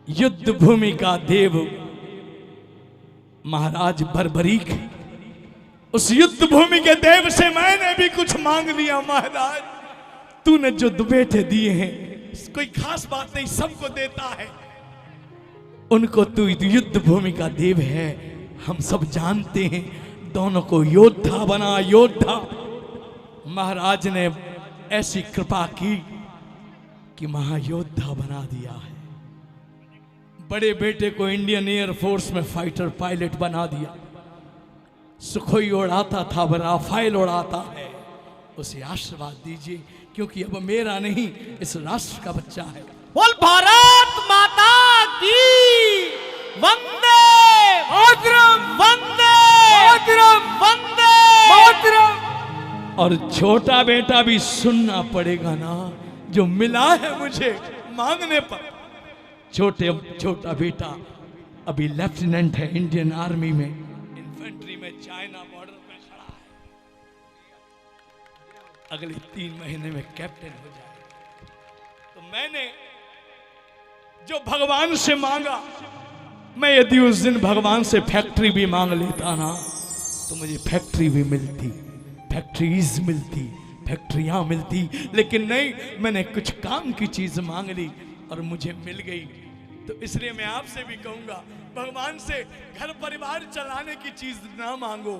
युद्ध भूमि का देव महाराज बर्बरीक, उस युद्ध भूमि के देव से मैंने भी कुछ मांग लिया। महाराज तूने जो बेटे दिए हैं कोई खास बात नहीं, सबको देता है, उनको तू युद्ध भूमि का देव है, हम सब जानते हैं। दोनों को योद्धा बना, योद्धा। महाराज ने ऐसी कृपा की कि महायोद्धा बना दिया है। बड़े बेटे को इंडियन एयरफोर्स में फाइटर पायलट बना दिया। सुखोई उड़ाता था, राफेल उड़ाता है। उसे आशीर्वाद दीजिए, क्योंकि अब मेरा नहीं इस राष्ट्र का बच्चा है। बोल भारत माता की वंदे मातरम, वंदे मातरम, वंदे मातरम। और छोटा बेटा भी सुनना पड़ेगा ना, जो मिला है मुझे मांगने पर। छोटा बेटा अभी लेफ्टिनेंट है इंडियन आर्मी में, इन्फेंट्री में चाइना बॉर्डर पे खड़ा है। अगले 3 महीने में कैप्टन हो जाएगा। तो मैंने जो भगवान से मांगा, मैं यदि उस दिन भगवान से फैक्ट्री भी मांग लेता ना, तो मुझे फैक्ट्री भी मिलती, फैक्ट्रीज मिलती, फैक्ट्रियां मिलती। लेकिन नहीं, मैंने कुछ काम की चीज मांग ली और मुझे मिल गई। तो इसलिए मैं आपसे भी कहूंगा, भगवान से घर परिवार चलाने की चीज ना मांगो।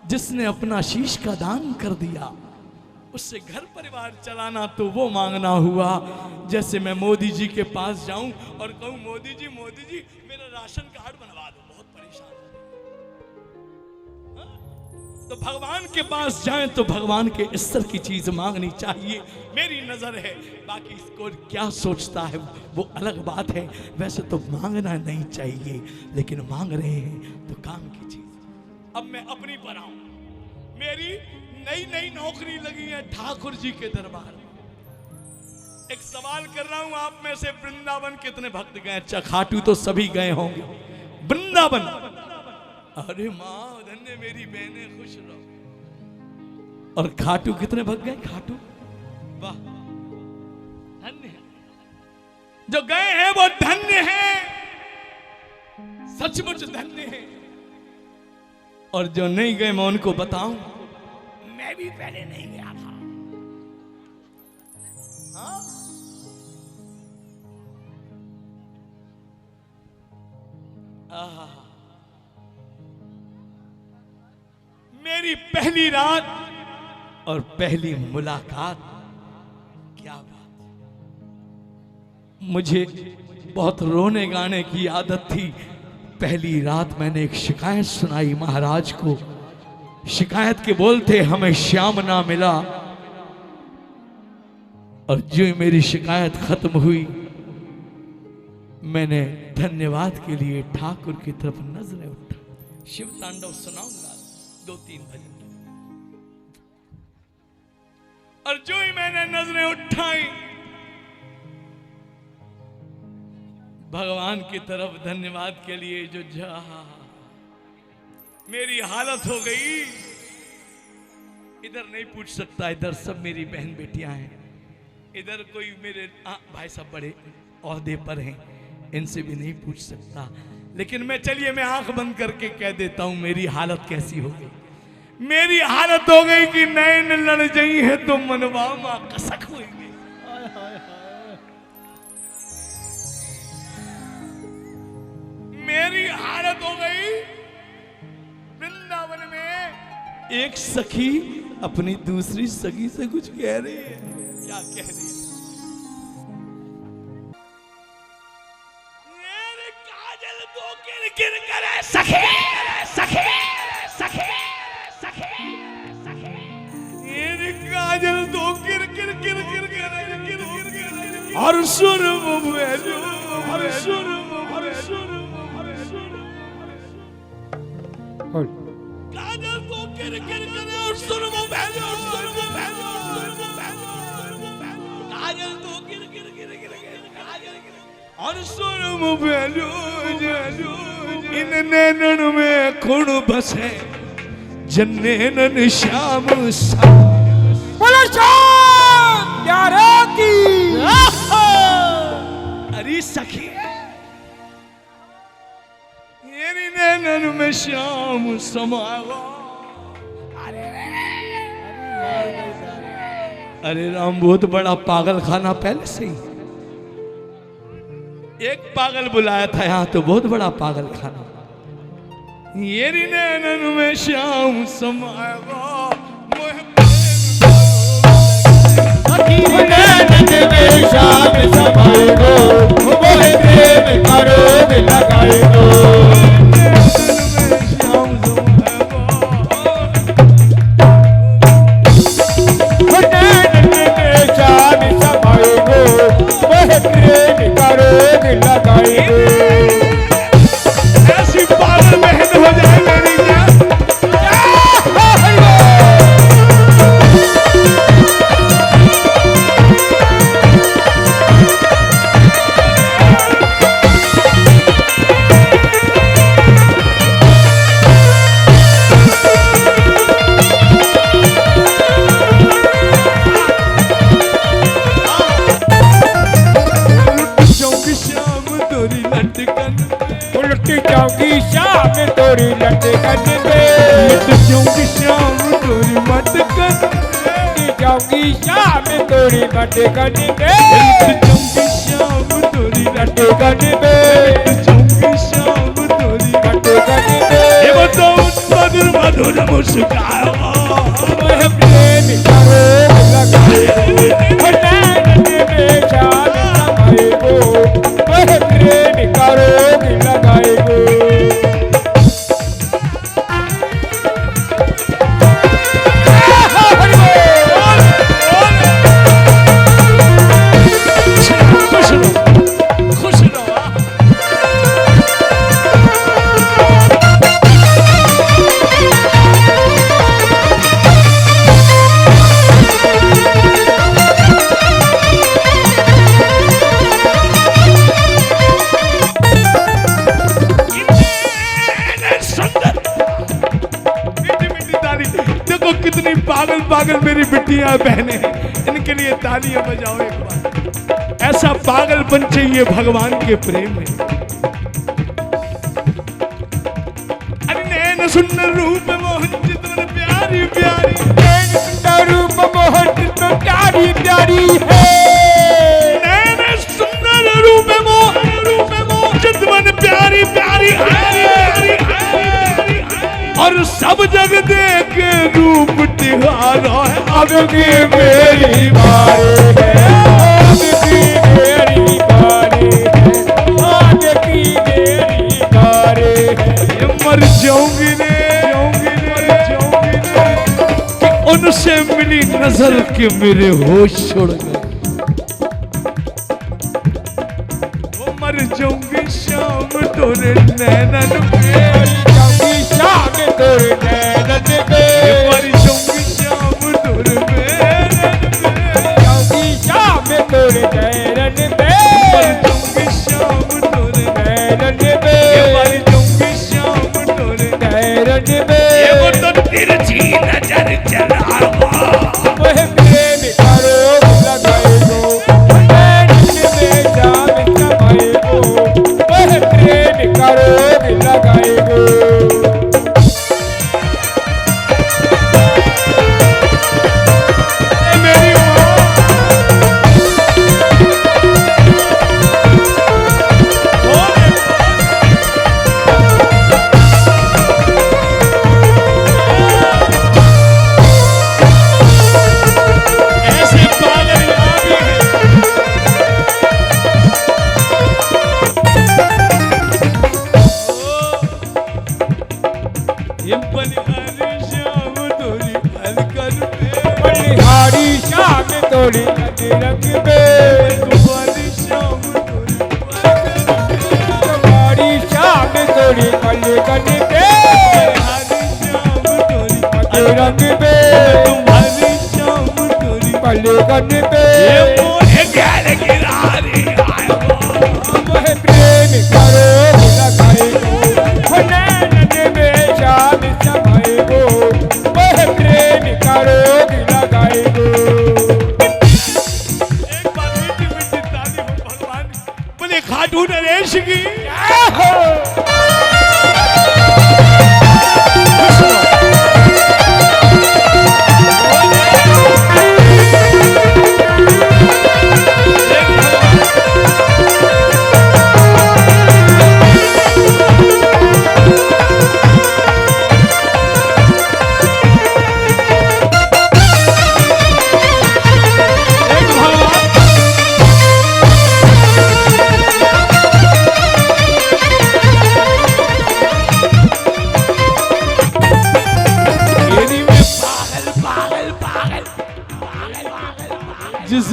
जिसने अपना शीश का दान कर दिया उससे घर परिवार चलाना तो वो मांगना हुआ। जैसे मैं मोदी जी के पास जाऊं और कहूं मोदी जी मेरा राशन कार्ड बनवा दो, बहुत परेशान हूं। तो भगवान के पास जाएं तो भगवान के स्तर की चीज मांगनी चाहिए, मेरी नजर है। बाकी इसको क्या सोचता है वो अलग बात है। वैसे तो मांगना नहीं चाहिए, लेकिन मांग रहे हैं तो काम की चीज। अब मैं अपनी पर आऊं। मेरी नई नौकरी लगी है ठाकुर जी के दरबार में। एक सवाल कर रहा हूं आप में से, वृंदावन कितने भक्त गए? अच्छा, खाटू तो सभी गए होंगे। वृंदावन, अरे माँ धन्य मेरी बहनें, खुश रहो। और खाटू कितने भक्त गए? खाटू, वाह, धन्य है। जो गए हैं वो धन्य हैं, सचमुच धन्य हैं। और जो नहीं गए मैं उनको बताऊं, मैं भी पहले नहीं गया था। हाँ? मेरी पहली रात और पहली मुलाकात, क्या बात। मुझे बहुत रोने गाने की आदत थी। पहली रात मैंने एक शिकायत सुनाई महाराज को। शिकायत के बोल थे, हमें श्याम ना मिला। और जो मेरी शिकायत खत्म हुई, मैंने धन्यवाद के लिए ठाकुर की तरफ नजरें उठाई। शिव तांडव सुनाऊंगा 2-3 भजन। और जो ही मैंने नजरें उठाई भगवान की तरफ धन्यवाद के लिए, जो जा मेरी हालत हो गई। इधर नहीं पूछ सकता, इधर सब मेरी बहन बेटियां हैं। इधर कोई मेरे भाई साहब बड़े ओहदे पर हैं, इनसे भी नहीं पूछ सकता। लेकिन मैं, चलिए मैं आंख बंद करके कह देता हूं मेरी हालत कैसी हो गई। मेरी हालत हो गई कि नैन लड़ गई है तो मनवा मां कसक हुई गई। मेरी हालत हो गई, वृंदावन में एक सखी अपनी दूसरी सखी से कुछ कह रही है। क्या कह रही है? मेरे काजल दो किर करे सखे, सखे, सखे, सखे, सखे। मेरे काजल दो किर करे, हर सुर मुझे, हर सुर काजल तो किर करे और सुरमो भेजो, सुरमो भेजो, सुरमो भेजो। काजल तो किर काजल और सुरमो भेजो। इन नैनन में खुण बसे जन्नैनन श्याम सा। बोलो श्याम प्यारे की। अरे सखी नैनन में श्याम समाया। अरे राम, बहुत बड़ा पागल खाना पहले से ही। एक पागल बुलाया था यहाँ, तो बहुत बड़ा पागल खाना। ये नैनन में श्याम समाया, नैनन में श्याम समाएगो, मोहे प्रेम करोग लगाएगो। नैनन में श्याम समाएगो, मोहे प्रेम करोग लगाएगो। ऐसी पागल बहन हो जाए मेरी जान। उलटी जाऊंगी शाम तोरी लटकन पे, जाऊंगी शाम तोरी मटकन, जाऊंगी शाम तोरी मटकन पे, जाऊंगी शाम तोरी लटकन पे, जाऊंगी शाम तोरी लटकन पे। ये बताओ मधुर मधुर मुस्काओ, मोहे प्रेम करोग लगाएगो। नैनन में श्याम समाएगो, मोहे प्रेम करोग लगाएगो। खुश रहो। देखो कितनी पागल पागल मेरी बिटियां बहनें हैं, इनके लिए तालियां बजाओ एक बार। ऐसा पागलपन चाहिए भगवान के प्रेम में। अरे नैन सुंदर रूप मोहन चितवन प्यारी प्यारी, नैन सुंदर रूप मोहन चितवन प्यारी प्यारी है। नैन सुंदर रूप मोहन चितवन प्यारी प्यारी है। और सब जग देख रूप तिहारा है। अब की मेरी बारी है, अब की मेरी बारी है, अब की मेरी बारी है। मर जाऊंगी रे कि उनसे मिली नजर के मेरे होश छोड़ गए। वो मर जाऊंगी शाम तोरे नैनन पे, जाऊंगी शाम तोरे नैनन पे, मर जाऊंगी शाम तोरे नैनन पे, जाऊंगी शाम तोरे नैनन पे, मर जाऊंगी शाम तोरे नैनन पे, मर जाऊंगी शाम तोरे नैनन पे। ये वो तो तिरछी नजर चलाओ, मोहे प्रेम करोग लगाएगो। नैनन में श्याम समाएगो, मोहे प्रेम करोग लगाएगो। मेरी ऐसे पागल आदमी ये बलिहारी श्याम तोरी अलकर पे, बलिहारी श्याम तोरी रंग पे, तुम्हारी श्याम तोरी तुम्हारी श्याम तोरी अलकन पे, बलिहारी श्याम तोरी रंग पे, तुम्हारी श्याम तोरी अलकन पे। ये मोहे गैर गिरारी आयो, मोहे प्रेम करोग लगाएगो। नैनन में श्याम समाएगो, मोहे प्रेम करोग लगाएगो। एक बार मीठी मीठी ताली हो भगवान बोले खाटू नरेश की।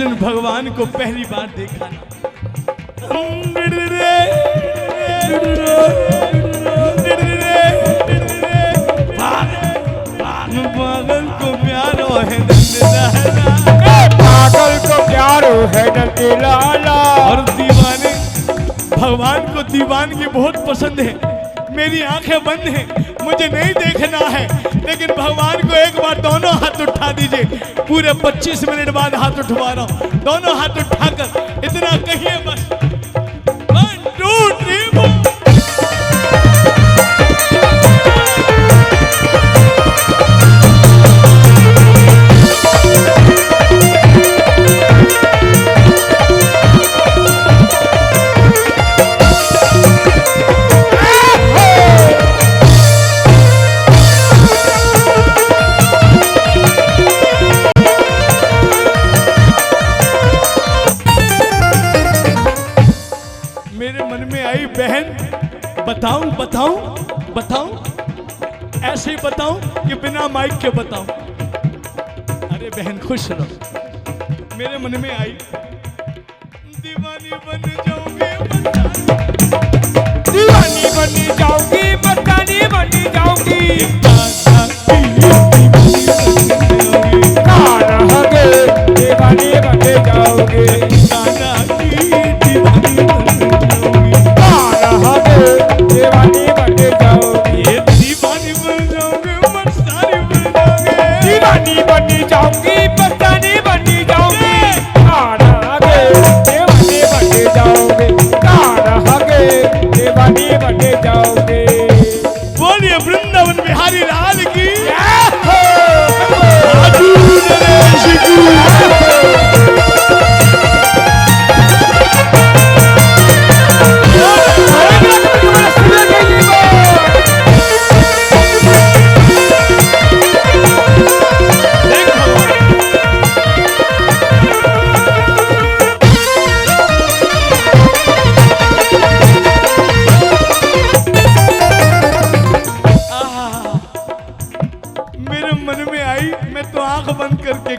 दिन भगवान को पहली बार देखा ना, पागल को प्यारो है पागल को प्यारो है नंद लाला। और दीवाने भगवान को दीवानगी बहुत पसंद है। मेरी आंखें बंद हैं, मुझे नहीं देखना है, लेकिन भगवान को एक बार दोनों हाथ उठा दीजिए। पूरे 25 मिनट बाद हाथ उठवा रहा हूं, दोनों हाथ उठाकर इतना कहिए बस 1 2 3 4। बताऊं बताऊं बताऊं ऐसे ही बताऊं कि बिना माइक के बताऊं? अरे बहन खुश रहो। मेरे मन में आई दीवानी बन जाऊंगी, दीवानी बन जाऊंगी, मस्तानी बन जाऊंगी, दीवानी बन जाओगे, दीवानी बन जाओगे, दीवानी बन जाओगे, मस्तानी बन जाओगे, दीवानी बन जाऊंगी, मस्तानी बन जाओगे, दीवानी बन जाओगे, दीवानी बन जाओगे। बोलिए वृंदावन बिहारी लाल की।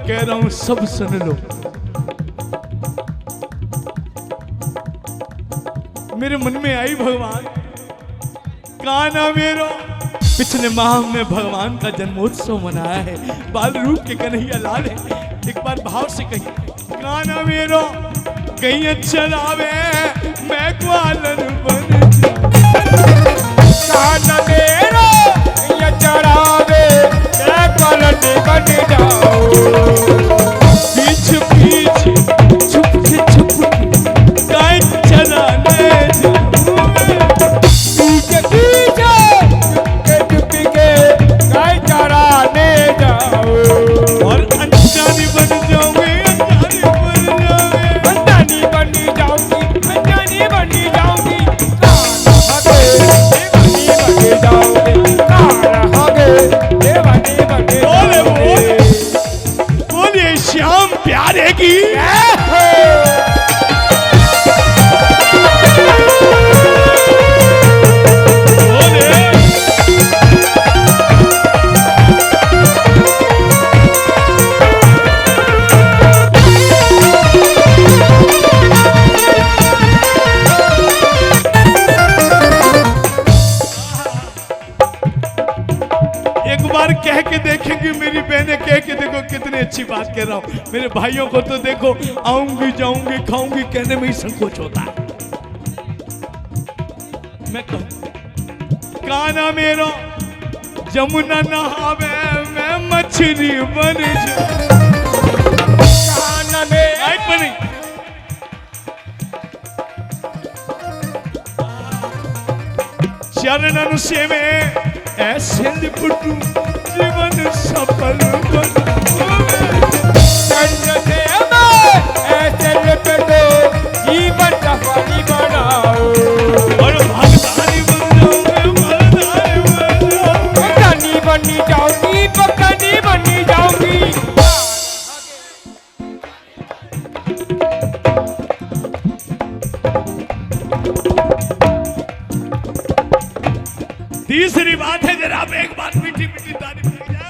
कह रहा हूं सब सुन लो। मेरे मन में आई भगवान काना मेरो। पिछले माह हमने भगवान का जन्मोत्सव मनाया है, बाल रूप के कन्हैया लाल है। एक बार भाव से कही काना मेरो कहीं चलावे मैं ग्वालन बन काना मेरो ये चढ़ावे मैं ग्वालन बन जाऊं। पीछे पीछे छुप के गाय चराने जाऊं। पीछे पीछे छुप के गाय चराने जाऊं। और अनजानी बन जाऊंगी, अनजानी बन जाऊंगी, अनजानी बन जाऊंगी, अनजानी बन जाऊंगी, दीवानी बन जाऊंगी। बोलिए श्याम प्यारे की। कह के देखेंगे मेरी बहनें, कह के देखो कितनी अच्छी बात कह रहा हूं। मेरे भाइयों को तो देखो आऊंगी जाऊंगी खाऊंगी कहने में ही संकोच होता है। मैं कहूं काना मेरो जमुना नहावे मैं मछली बन जाऊं। काना में बनी चरणन से में ऐसे लिपटू जीवन सफल ऐसे लिपटो जीवन सफल बनाओ। और भगवानी बन जाओगे, भगवानी बन जाओगी, भगवानी बन जाओगी। तीसरी बात है जरा आप एक बात मीठी मीठी तारीफ हो जाए।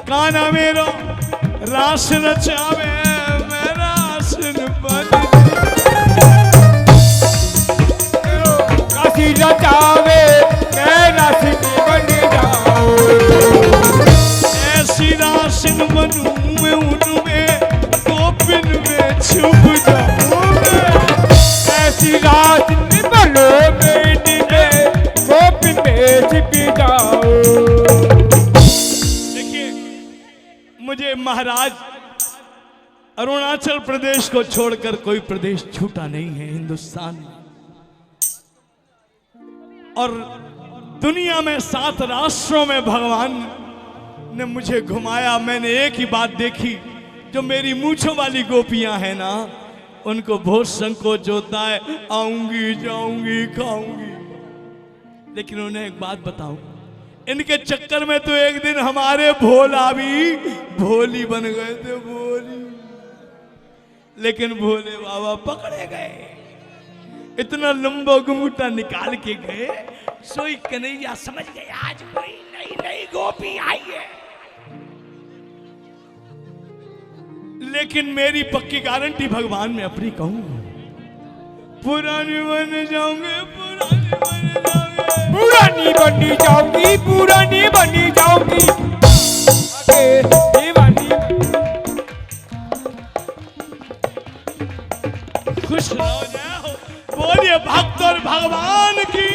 काना मेरो रास नचावे मैं रासन बन काशी रचावे मैं रासिन बन जाऊं। ऐसी रासन बनूं मैं उनमें गोपिन में छुप जाऊं ऐसी रासिन बनो मेरी में गोपिन में छिप जाऊं। देखिए मुझे महाराज अरुणाचल प्रदेश को छोड़कर कोई प्रदेश छूटा नहीं है हिंदुस्तान में, और दुनिया में 7 राष्ट्रों में भगवान ने मुझे घुमाया। मैंने एक ही बात देखी, जो मेरी मूंछों वाली गोपियां हैं ना, उनको बहुत संकोच होता है, आऊंगी जाऊंगी खाऊंगी। लेकिन उन्हें एक बात बताऊं, इनके चक्कर में तो एक दिन हमारे भोला भी भोली बन गए थे, भोली। लेकिन भोले बाबा पकड़े गए, इतना लंबा घुंघटा निकाल के गए, सोई कन्हैया समझ गए आज कोई नई नई गोपी आई है। लेकिन मेरी पक्की गारंटी भगवान में अपनी कहूं, पुरानी बन जाऊंगे, पुरानी बन जाऊंगे, पुरानी बनी जाऊंगी, पुरानी बनी जाऊंगी। आगे दीवानी खुश रहो जाओ, बोलिए भक्त और भगवान की।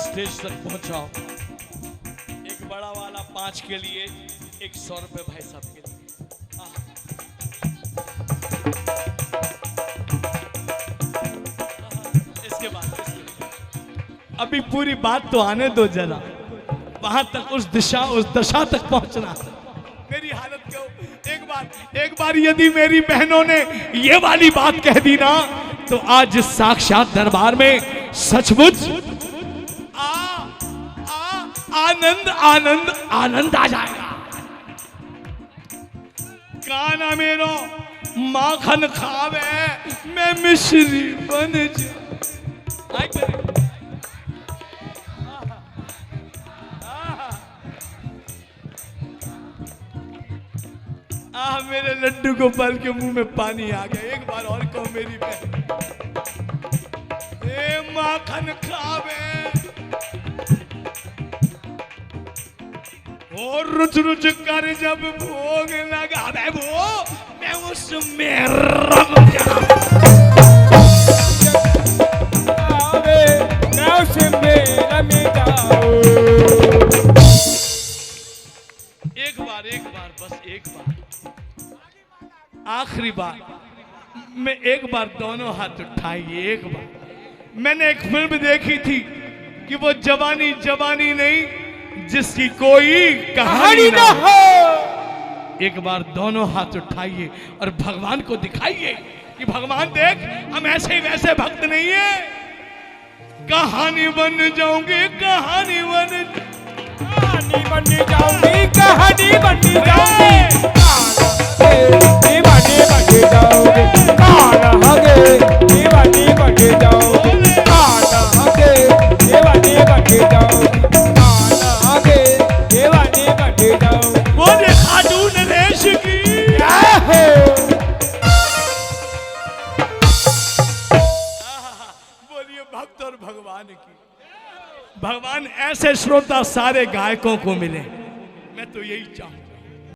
स्टेज तक पहुंचाओ, एक बड़ा वाला 5 के लिए, एक 100 रुपए भाई साहब के लिए। इसके बाद अभी पूरी बात तो आने दो जरा, वहां तक उस दशा तक पहुंचना। मेरी हालत क्यों, एक बार यदि मेरी बहनों ने ये वाली बात कह दी ना, तो आज साक्षात दरबार में सचमुच आनंद आनंद आनंद आ जाएगा। काना मेरो माखन खावे मैं मिश्री बन मेरे लड्डू को पल के मुंह में पानी आ गया। एक बार और कहो मेरी बहन, माखन खावे और रुच रुच कर जब भोग लगावे वो, मैं उसमें रम जाऊं। मैं उसमें रम जाऊं। एक बार बस एक बार, आखिरी बार, मैं एक बार दोनों हाथ उठाइए। एक बार मैंने एक फिल्म देखी थी कि वो जवानी जवानी नहीं जिसकी कोई कहानी ना हो। एक बार दोनों हाथ उठाइए और भगवान को दिखाइए कि भगवान देख, हम ऐसे वैसे भक्त नहीं है, कहानी बन जाऊंगी, कहानी बन जाऊंगी, कहानी बन जाऊंगी। दीवानी बन जाऊंगी, काना आगे दीवानी बन जाऊंगी, काना आगे दीवानी बन जाऊंगी, काना आगे दीवानी बन जाऊंगी। बोले खाटून रेश की, बोलिए भक्त और भगवान की। भगवान ऐसे श्रोता सारे गायकों को मिले, मैं तो यही चाहूं।